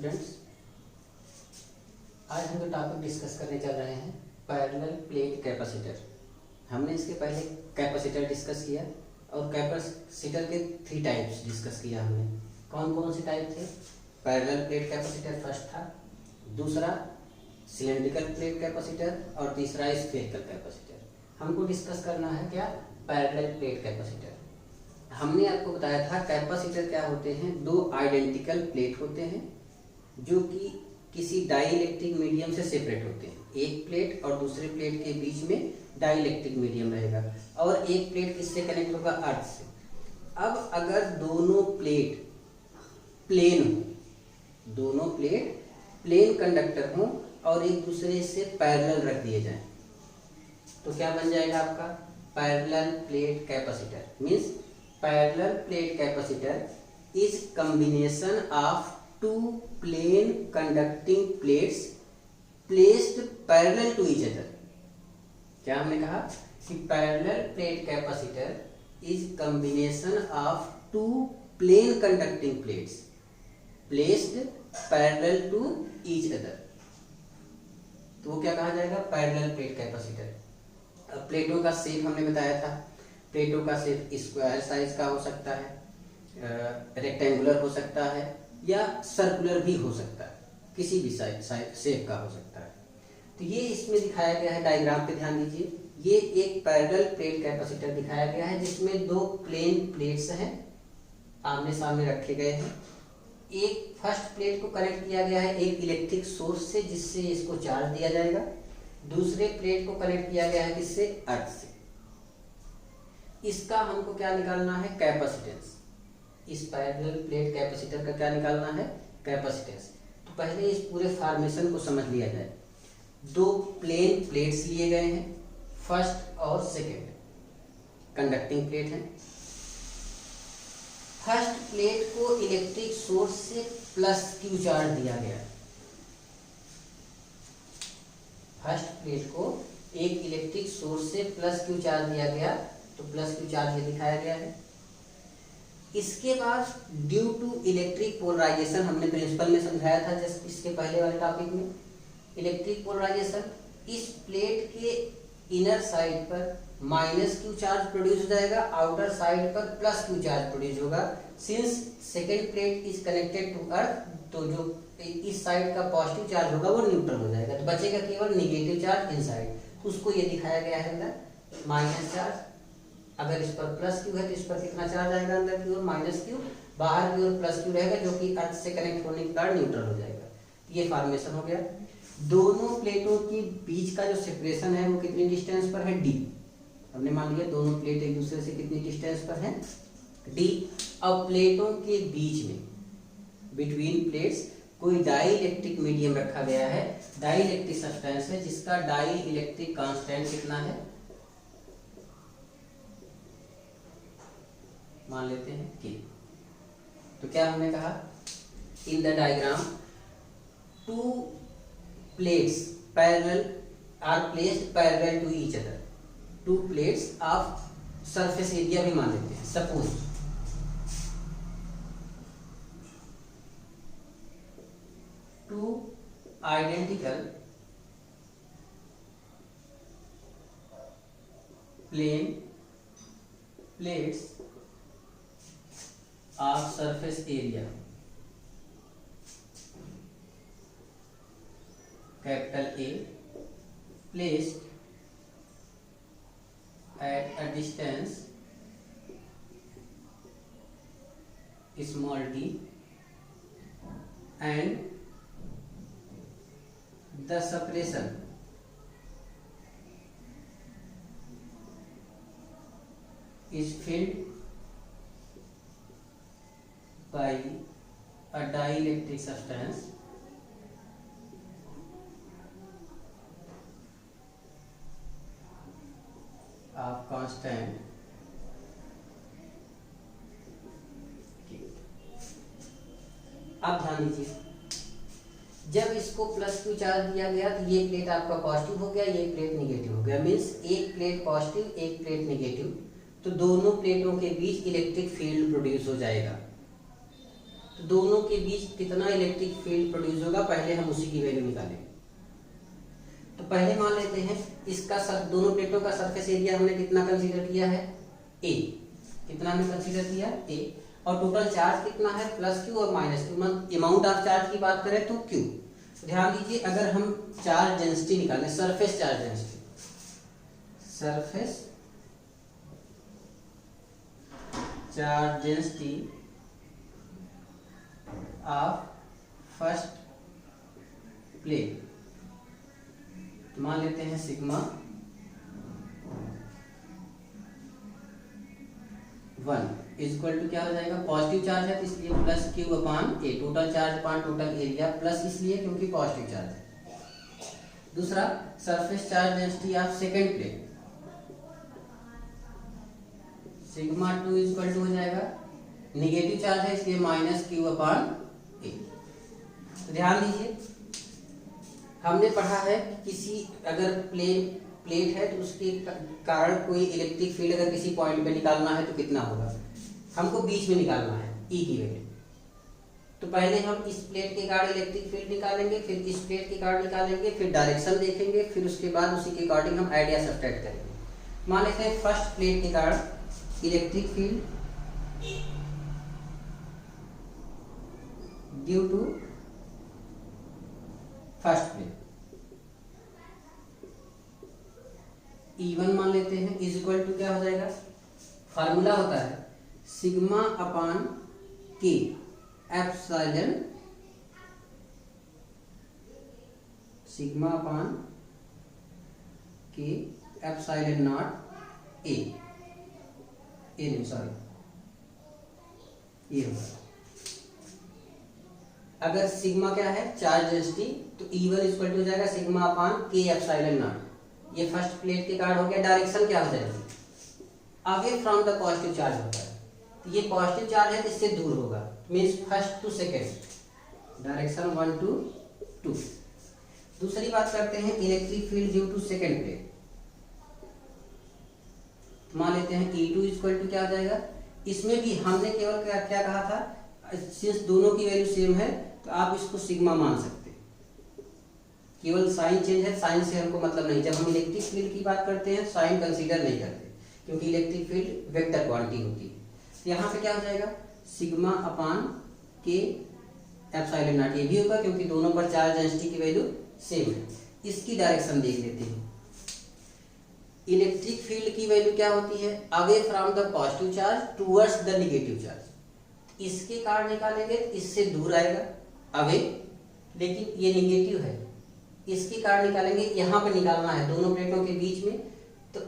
Students, आज हम जो टॉपिक डिस्कस करने चल रहे हैं पैरेलल प्लेट कैपेसिटर। हमने इसके पहले कैपेसिटर डिस्कस किया और कैपेसिटर के 3 टाइप्स डिस्कस किया हमने। कौन कौन से टाइप थे? पैरेलल प्लेट कैपेसिटर फर्स्ट था, दूसरा सिलेंड्रिकल प्लेट कैपेसिटर और तीसरा स्फेरिकल कैपेसिटर। हमको डिस्कस करना है क्या? Parallel plate capacitor. हमने आपको बताया था कैपेसिटर क्या होते हैं, 2 आइडेंटिकल प्लेट होते हैं जो कि किसी डाइइलेक्ट्रिक मीडियम से सेपरेट होते हैं। एक प्लेट और दूसरे प्लेट के बीच में डाइइलेक्ट्रिक मीडियम रहेगा और एक प्लेट किससे कनेक्ट होगा? अर्थ से। अब अगर दोनों प्लेट प्लेन हो, दोनों प्लेट प्लेन कंडक्टर हो और एक दूसरे से पैरेलल रख दिए जाएं, तो क्या बन जाएगा आपका? Parallel plate capacitor. Means parallel plate capacitor is combination of 2 plane conducting plates placed parallel to each other. क्या हमने कहा कि parallel plate capacitor is combination of 2 plane conducting plates placed parallel to each other. तो वो क्या कहा जाएगा? Parallel plate capacitor. अब प्लेटों का शेप हमने बताया था। प्लेटों का शेप स्क्वायर साइज का हो सकता है, रेक्टेंगुलर हो सकता है या सर्कुलर भी हो सकता है, किसी भी शेप का हो सकता है। तो ये इसमें दिखाया गया है, डायग्राम पे ध्यान दीजिए। ये एक पैरेलल प्लेट कैपेसिटर दिखाया गया है जिसमें 2 प्लेन प्लेट्स हैं, आमने सामने रखे गए हैं। एक फर्स्ट प्लेट को कनेक्ट किया गया है एक इलेक्ट्रिक सोर्स से जिससे इसको चार्ज दिया जाएगा। दूसरे प्लेट को कनेक्ट किया गया है किससे? अर्थ से। इसका हमको क्या निकालना है? कैपेसिटेंस। इस पैरेलल प्लेट कैपेसिटर का क्या निकालना है? कैपेसिटेंस। तो पहले इस पूरे फॉर्मेशन को समझ लिया जाए। 2 प्लेन प्लेट्स लिए गए हैं, फर्स्ट और सेकेंड कंडक्टिंग प्लेट है। फर्स्ट प्लेट को इलेक्ट्रिक सोर्स से प्लस क्यू चार्ज दिया गया है। फर्स्ट प्लेट को एक इलेक्ट्रिक सोर्स से प्लस क्यू चार्ज दिया गया, तो प्लस क्यू चार्ज ये दिखाया गया है। इसके बाद ड्यू टू इलेक्ट्रिक पोलराइजेशन, हमने प्रिंसिपल में समझाया था जस्ट इसके पहले वाले टॉपिक में। इलेक्ट्रिक पोलराइजेशन, इस प्लेट के इनर साइड पर माइनस क्यू चार्ज प्रोड्यूस हो जाएगा, आउटर साइड पर प्लस क्यू चार्ज प्रोड्यूस होगा। Since second plate is connected to earth, तो जो इस साइड का पॉजिटिव चार्ज होगा वो न्यूट्रल हो जाएगा, तो बचेगा केवल निगेटिव चार्ज इनसाइड। तो उसको ये दिखाया गया है अंदर माइनस चार्ज। अगर इस पर प्लस क्यू है तो इस पर कितना चार्ज आएगा? अंदर की ओर माइनस क्यू, बाहर की ओर प्लस क्यू रहेगा जो कि अर्थ से कनेक्ट होने के कारण न्यूट्रल हो जाएगा। ये फॉर्मेशन हो गया। दोनों प्लेटों के बीच का जो सेपरेशन है वो कितनी डिस्टेंस पर है? डी। हमने मान लिया दोनों प्लेट एक दूसरे से कितनी डिस्टेंस पर है? डी। अब प्लेटों के बीच में बिटवीन प्लेट्स कोई डाई इलेक्ट्रिक मीडियम रखा गया है, डाई इलेक्ट्रिक सब्सटेंस है जिसका डाई इलेक्ट्रिक कांस्टेंट कितना है? मान लेते हैं कि, तो क्या हमने कहा? In the diagram 2 plates parallel are placed parallel to each other. 2 plates of surface area भी मान लेते हैं। Suppose two identical plane plates of surface area capital A placed at a distance small d and the separation is filled by a dielectric substance of constant Q। अब ध्यान दीजिए, जब इसको plus Q charge दिया गया तो ये plate आपका पॉजिटिव हो गया, ये प्लेट निगेटिव हो गया। मीन्स एक प्लेट पॉजिटिव एक प्लेट निगेटिव, तो दोनों प्लेटों के बीच इलेक्ट्रिक फील्ड प्रोड्यूस हो जाएगा। तो दोनों के बीच कितना इलेक्ट्रिक फील्ड प्रोड्यूस होगा, पहले हम उसी की वैल्यू निकालेंगे। तो पहले मान लेते हैं इसका दोनों प्लेटों का सरफेस एरिया हमने कितना कंसीडर किया है, ए। कितना हमने कंसीडर किया, ए। और टोटल चार्ज कितना है, प्लस क्यू और minus Q. Amount of charge की बात करें तो क्यू। ध्यान दीजिए, अगर हम चार्ज डेंसिटी निकालें, surface charge density, surface charge density of first plate, तो मान लेते हैं सिग्मा 1 इक्वल टू क्या हो जाएगा, पॉजिटिव चार्ज है तो इसलिए plus Q upon A, total charge upon total area, plus इसलिए क्योंकि पॉजिटिव चार्ज है। दूसरा, surface charge density of second plate, sigma 2 equal to हो जाएगा, निगेटिव चार्ज है इसलिए माइनस क्यू अपान ए। तो ध्यान दीजिए, हमने पढ़ा है कि किसी अगर प्लेट है तो उसके कारण कोई इलेक्ट्रिक फील्ड अगर किसी पॉइंट पे निकालना है तो कितना होगा, हमको बीच में निकालना है, ई की वैल्यू। तो पहले हम इस प्लेट के कारण इलेक्ट्रिक फील्ड निकालेंगे, फिर इस प्लेट के कारण निकालेंगे, फिर डायरेक्शन देखेंगे, फिर उसके बाद उसी के अकॉर्डिंग हम आइडिया सब्सट्रैक्ट करेंगे। मान लेते हैं फर्स्ट प्लेट के कारण electric field due to first plate E1 मान लेते हैं, इज इक्वल टू क्या हो जाएगा, फार्मूला होता है sigma upon K epsilon, sigma upon K epsilon not a, नहीं सॉरी, ये होगा। अगर सिग्मा क्या है, चार्ज डेंसिटी, तो E1 इक्वल टू हो जाएगा sigma upon K epsilon not. ये फर्स्ट प्लेट के कारण हो गया। डायरेक्शन क्या हो जाएगी, away from the positive charge होता है, तो ये पॉजिटिव चार्ज है तो इससे दूर होगा, means first to second, direction 1 to 2। दूसरी बात करते हैं electric field due to second plate, मान लेते हैं E2 इक्वल टू क्या हो जाएगा, इसमें भी हमने केवल क्या कहा था, सिंस दोनों की वैल्यू सेम है तो आप इसको सिग्मा मान सकते हैं, केवल साइन चेंज है, साइन से हमको मतलब नहीं। जब हम इलेक्ट्रिक फील्ड की बात करते हैं साइन कंसीडर नहीं करते, क्योंकि इलेक्ट्रिक फील्ड वेक्टर क्वांटिटी होती है। तो यहाँ पे क्या हो जाएगा, sigma upon K epsilon not, ये भी होगा क्योंकि दोनों पर चार्ज डेंसिटी की वैल्यू सेम है। इसकी डायरेक्शन देख लेते हैं, इलेक्ट्रिक फील्ड की वैल्यू क्या होती है, away from the positive charge towards the negative charge. इसके कारण निकालेंगे इससे दूर आएगा अवे, लेकिन ये नेगेटिव है, इसके कारण निकालेंगे, यहाँ पे निकालना है दोनों प्लेटों के बीच में, तो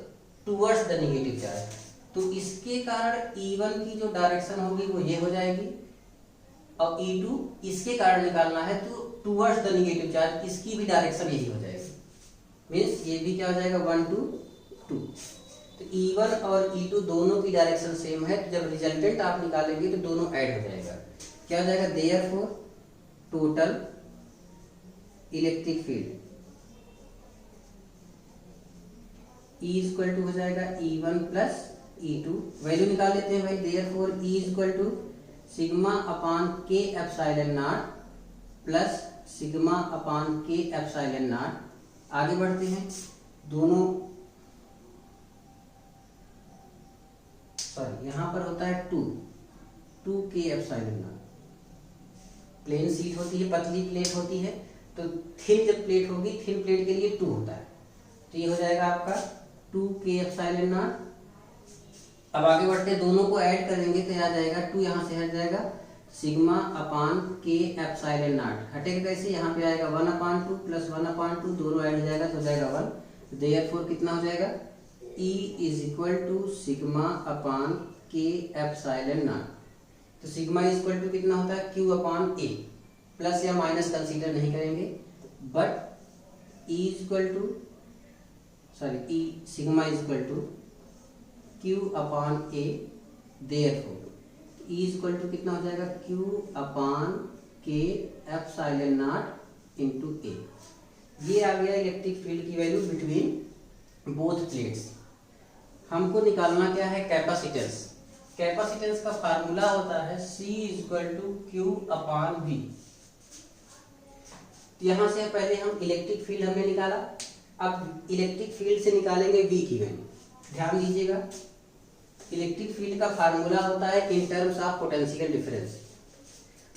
टूवर्ड्स द नेगेटिव चार्ज। तो इसके कारण E1 की जो डायरेक्शन होगी वो ये हो जाएगी, और E2 इसके कारण निकालना है तो टूवर्ड्स द नेगेटिव चार्ज, इसकी भी डायरेक्शन यही हो जाएगी, मीन्स ये भी क्या हो जाएगा 1 to 2। तो E1 और E2 दोनों की डायरेक्शन सेम है, तो जब रिजल्टेंट आप निकालेंगे तो दोनों ऐड हो जाएगा। क्या हो जाएगा, therefore total electric field E equal to हो जाएगा E1 प्लस E2, वैल्यू निकाल लेते हैं भाई, therefore E equal to sigma upon K epsilon naught plus sigma upon K epsilon not. आगे बढ़ते हैं, दोनों सॉरी यहाँ पर होता है 2 के एप्सिलॉन नॉट। प्लेन शीट होती है, पतली प्लेट होती है, तो थिन जब प्लेट होगी, थिन प्लेट के लिए 2 होता है, तो ये हो जाएगा आपका 2 के एप्सिलॉन नॉट। अब आगे बढ़ते हैं, दोनों को ऐड करेंगे तो आ जाएगा 2, यहाँ से हट जाएगा sigma upon K epsilon not, हटेगा कैसे, यहाँ पे आएगा 1/2 प्लस 1/2, दोनों ऐड हो जाएगा तो हो जाएगा 1। देयरफॉर कितना हो जाएगा, E is equal to sigma upon K epsilon naught. तो सिग्मा इज इक्वल टू कितना होता है, Q अपान A, प्लस या माइनस कंसीडर नहीं करेंगे, but E is equal to sorry E sigma is equal to Q upon A, therefore E is equal to कितना हो जाएगा, Q upon K epsilon not into A। ये आ गया electric field की value between both plates. हमको निकालना क्या है, कैपेसिटेंस। कैपेसिटेंस का फार्मूला होता है C=Q/V। यहां से पहले हम इलेक्ट्रिक फील्ड हमने निकाला, अब इलेक्ट्रिक फील्ड से निकालेंगे V की वैल्यू। ध्यान दीजिएगा, इलेक्ट्रिक फील्ड का फार्मूला होता है in terms of potential difference.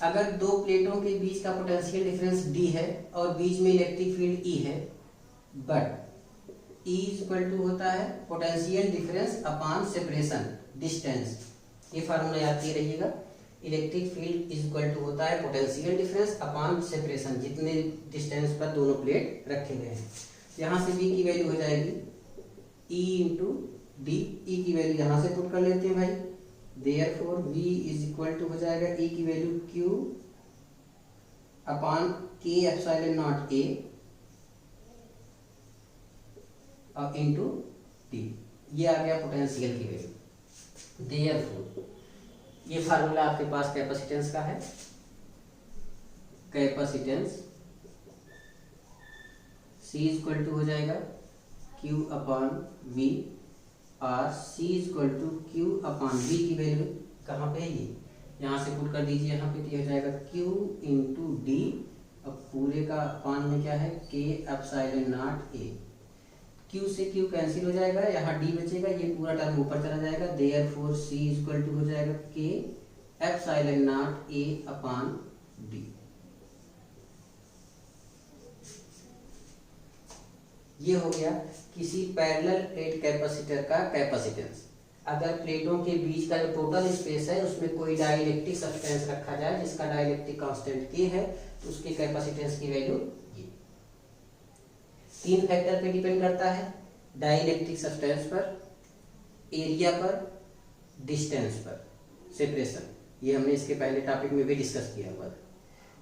अगर दो प्लेटों के बीच का पोटेंशियल डिफरेंस D है और बीच में इलेक्ट्रिक फील्ड E है, बट E होता है potential difference upon separation distance. ये फार्मूला याद किए रहिएगा। इलेक्ट्रिक फील्ड होता है पोटेंशियल डिफरेंस अपॉन सेपरेशन, जितने डिस्टेंस पर दोनों प्लेट रखे गए हैं। यहाँ से V की वैल्यू हो जाएगी E इंटू डी। E की वैल्यू यहाँ से पुट कर लेते हैं भाई। देयरफॉर V हो जाएगा E की value Q upon K epsilon naught A और इंटू टी। ये आ गया पोटेंशियल की वैल्यू। देयरफॉर ये फार्मूला आपके पास कैपेसिटेंस का है। कैपेसिटेंस C हो जाएगा Q अपॉन V और C Q अपॉन V की वैल्यू कहाँ पे है, ये यहाँ से पुट कर दीजिए यहाँ पे। तो ये हो जाएगा Q इंटू डी। अब पूरे का अपॉन में क्या है K epsilon naught A। Q से Q कैंसिल हो जाएगा, यहाँ D बचेगा, ये पूरा टर्म ऊपर चला जाएगा। देयरफॉर C हो जाएगा K epsilon naught A upon D। ये हो गया किसी पैरेलल प्लेट कैपेसिटर का कैपेसिटेंस। अगर प्लेटों के बीच का जो टोटल स्पेस है उसमें कोई डाइलेक्ट्रिक सब्सटेंस रखा जाए जिसका डाइलेक्ट्रिक कांस्टेंट K है, तो उसके कैपेसिटेंस की वैल्यू ये। तीन फैक्टर पे डिपेंड करता है, डाइलेक्ट्रिक सब्सटेंस पर, एरिया पर, डिस्टेंस पर, सेपरेशन। ये हमने इसके पहले टॉपिक में भी डिस्कस किया हुआ था।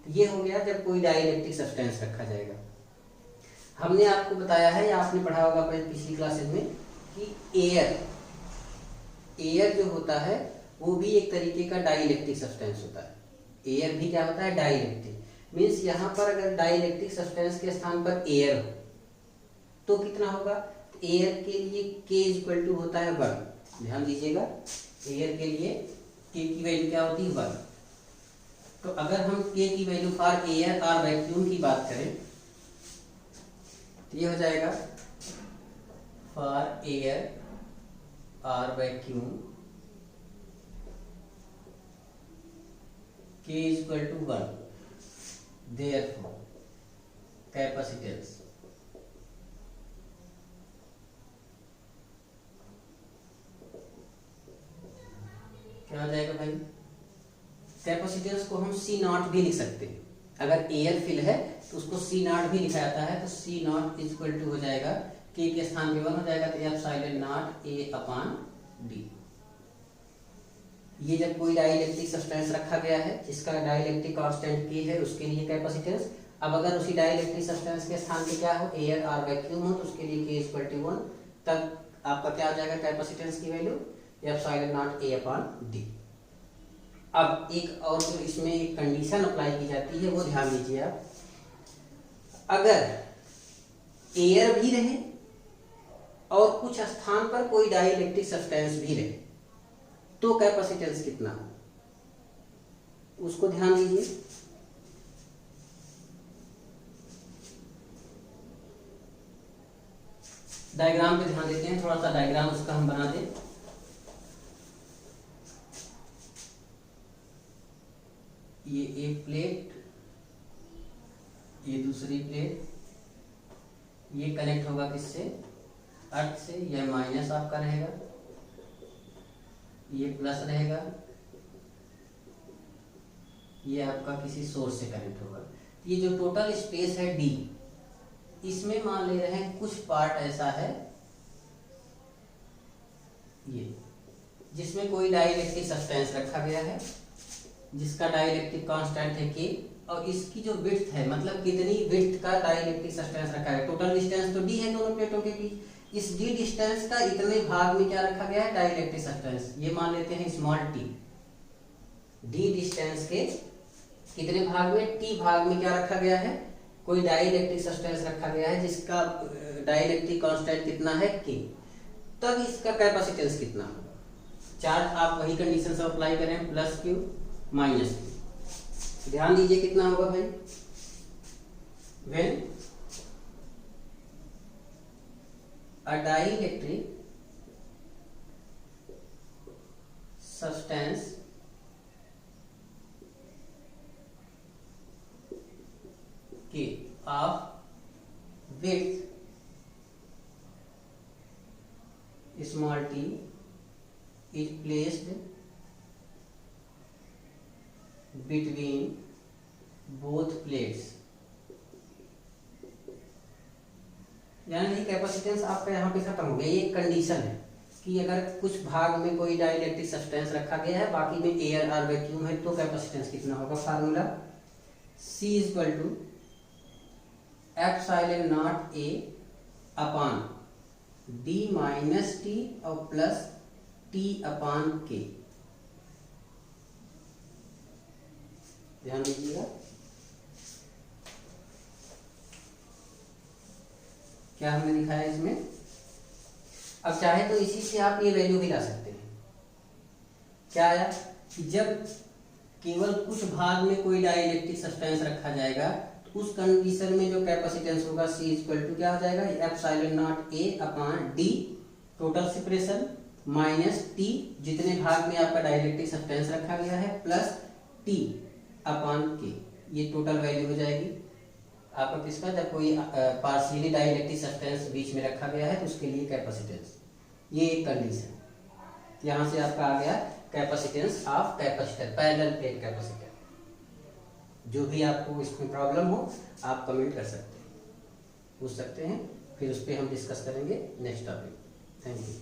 ये हो गया जब कोई डाइलेक्ट्रिक सब्सटेंस रखा जाएगा। हमने आपको बताया है या आपने पढ़ा होगा पिछली क्लासेस में कि एयर जो होता है वो भी एक तरीके का डाइलेक्ट्रिक सब्सटेंस होता है। एयर भी क्या होता है, डाइलेक्ट्रिक। मीन्स यहाँ पर अगर डाइलेक्ट्रिक सब्सटेंस के स्थान पर एयर हो तो कितना होगा, एयर के लिए K होता है 1। ध्यान दीजिएगा, एयर के लिए K की वैल्यू क्या होती है 1। तो अगर हम K की वैल्यू फॉर एयर और वैक्यूम की बात करें तो ये हो जाएगा फॉर एयर और वैक्यूम K 1। देयरफॉर कैपेसिटेंस क्या हो जाएगा भाई, कैपेसिटेंस को हम C0 भी लिख सकते हैं। अगर एयर फिल है तो उसको C0 भी लिखा जाता है। तो C0 हो जाएगा K के स्थान पे 1 हो जाएगा, तो epsilon naught A upon D। ये जब कोई डाइलेक्ट्रिक सब्सटेंस रखा गया है जिसका डाइलेक्ट्रिक कांस्टेंट K है, उसके लिए कैपेसिटेंस। अब अगर उसी डाइलेक्ट्रिक सब्सटेंस के स्थान पे क्या हो, एयर और वैक्यूम हो, तो उसके लिए K 1, तब आपका क्या हो जाएगा कैपेसिटेंस की value epsilon naught A upon D। अब एक और जो इसमें एक कंडीशन अप्लाई की जाती है वो ध्यान दीजिए आप। अगर एयर भी रहे और कुछ स्थान पर कोई डाइलेक्ट्रिक सब्सटेंस भी रहे तो कैपेसिटेंस कितना हो, उसको ध्यान दीजिए। डायग्राम पे ध्यान देते हैं, थोड़ा सा डायग्राम उसका हम बना दें। ये एक प्लेट, ये दूसरी प्लेट, ये कनेक्ट होगा किससे, अर्थ से। यह माइनस आपका रहेगा, ये प्लस रहेगा, ये आपका किसी सोर्स से कनेक्ट होगा। ये जो टोटल स्पेस है D, इसमें मान ले रहे हैं कुछ पार्ट ऐसा है ये जिसमें कोई डाइलेक्ट्रिक सब्सटेंस रखा गया है जिसका डाइलेक्ट्रिक कांस्टेंट है K, और इसकी जो विड्थ है, मतलब कितनी विड्थ का डाइलेक्ट्रिक सब्सटेंस रखा है। टोटल डिस्टेंस तो D है दोनों प्लेटों के बीच। इस D डिस्टेंस का इतने भाग में क्या रखा गया है, डाइलेक्ट्रिक सब्सटेंस। ये मान लेते हैं स्मॉल t। D डिस्टेंस के कितने भाग में, T भाग में क्या रखा गया है, कोई डाइलेक्ट्रिक सब्सटेंस रखा गया है जिसका डाइलेक्ट्रिक कांस्टेंट कितना है K। तब इसका कैपेसिटेंस कितना होगा। चार्ज आप वही कंडीशन से अप्लाई करें, प्लस क्यू माइनस क्यू। ध्यान दीजिए कितना होगा भाई, when a dielectric substance K of width small t is placed between both plates। यानी कैपेसिटेंस आपका यहाँ पे खत्म हो गया। ये एक कंडीशन है कि अगर कुछ भाग में कोई डाइलेक्ट्रिक सब्सटेंस रखा गया है, बाकी में एयर और वैक्यूम है, तो कैपेसिटेंस कितना होगा। Formula C equal to epsilon naught A upon D minus T और प्लस T अपान K। ध्यान दीजिएगा, क्या हमने दिखाया इसमें। अब चाहे तो इसी से आप ये वैल्यू भी ला सकते हैं। क्या आया कि जब केवल कुछ भाग में कोई डाइलेक्ट्रिक सब्सटेंस रखा जाएगा तो उस कंडीशन में जो कैपेसिटेंस होगा C इक्वल टू क्या हो जाएगा, epsilon naught A upon D total separation minus T जितने भाग में आपका डाइलेक्ट्रिक सब्सटेंस रखा गया है प्लस T अपान K। ये टोटल वैल्यू हो जाएगी आपका किसका, जब कोई पार्शियली डाइलेक्ट्रिक सब्सटेंस बीच में रखा गया है तो उसके लिए कैपेसिटेंस। ये एक कंडीशन, यहाँ से आपका आ गया capacitance of capacitor, parallel plate capacitor. जो भी आपको इसमें प्रॉब्लम हो आप कमेंट कर सकते हैं, पूछ सकते हैं, फिर उस पर हम डिस्कस करेंगे नेक्स्ट टॉपिक। Thank you.